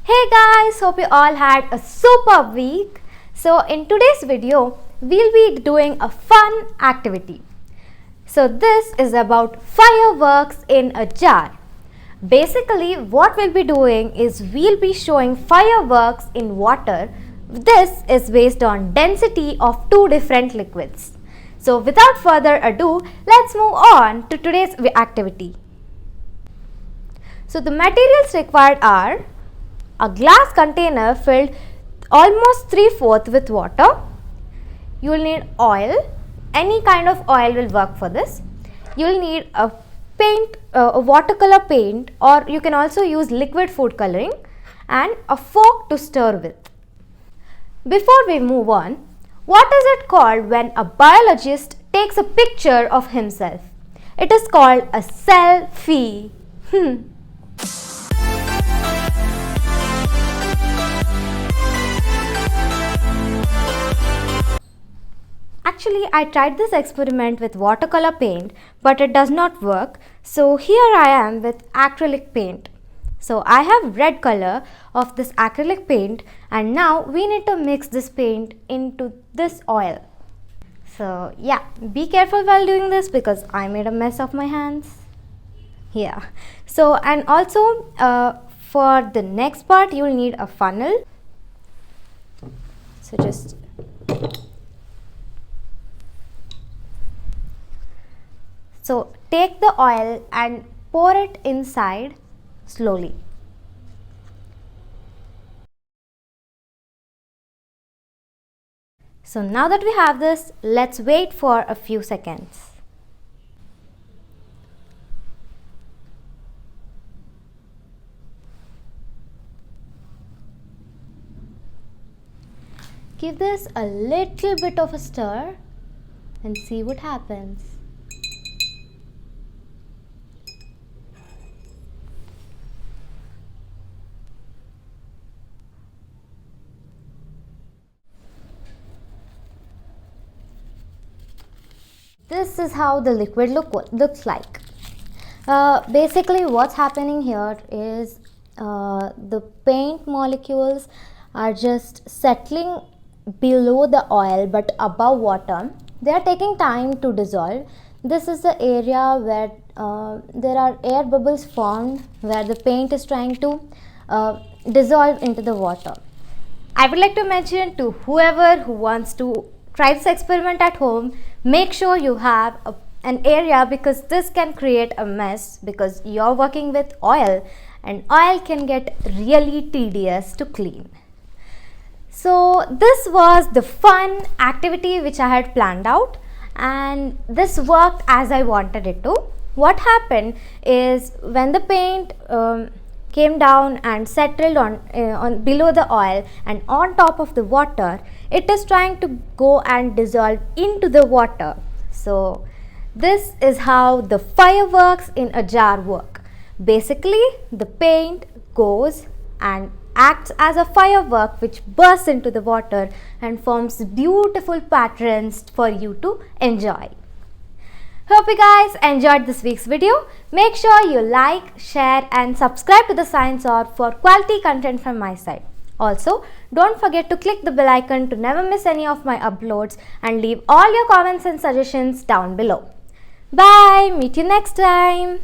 Hey guys, hope you all had a super week. So in today's video, we'll be doing a fun activity. So this is about fireworks in a jar. Basically, what we'll be doing is we'll be showing fireworks in water. This is based on density of two different liquids. So without further ado, let's move on to today's activity. So the materials required are a glass container filled almost 3/4 with water. You will need oil. Any kind of oil will work for this. You will need a paint, a watercolor paint, or you can also use liquid food coloring, and a fork to stir with. Before we move on, what is it called when a biologist takes a picture of himself? It is called a selfie. Actually, I tried this experiment with watercolor paint, but it does not work. So here I am with acrylic paint. So I have red color of this acrylic paint, and now we need to mix this paint into this oil. So yeah, be careful while doing this because I made a mess of my hands. Yeah. So and also for the next part, you will need a funnel. So just take the oil and pour it inside slowly. So now that we have this, let's wait for a few seconds. Give this a little bit of a stir and see what happens. This is how the liquid looks like. Basically what's happening here is the paint molecules are just settling below the oil but above water. They are taking time to dissolve. This is the area where there are air bubbles formed where the paint is trying to dissolve into the water. I would like to mention to whoever who wants to try this experiment at home, make sure you have an area because this can create a mess because you're working with oil and oil can get really tedious to clean. So this was the fun activity which I had planned out, and this worked as I wanted it to. What happened is when the paint came down and settled on below the oil and on top of the water, it is trying to go and dissolve into the water. So this is how the fireworks in a jar work. Basically, the paint goes and acts as a firework which bursts into the water and forms beautiful patterns for you to enjoy. Hope you guys enjoyed this week's video. Make sure you like, share and subscribe to the Science Orb for quality content from my side. Also, don't forget to click the bell icon to never miss any of my uploads and leave all your comments and suggestions down below. Bye! Meet you next time!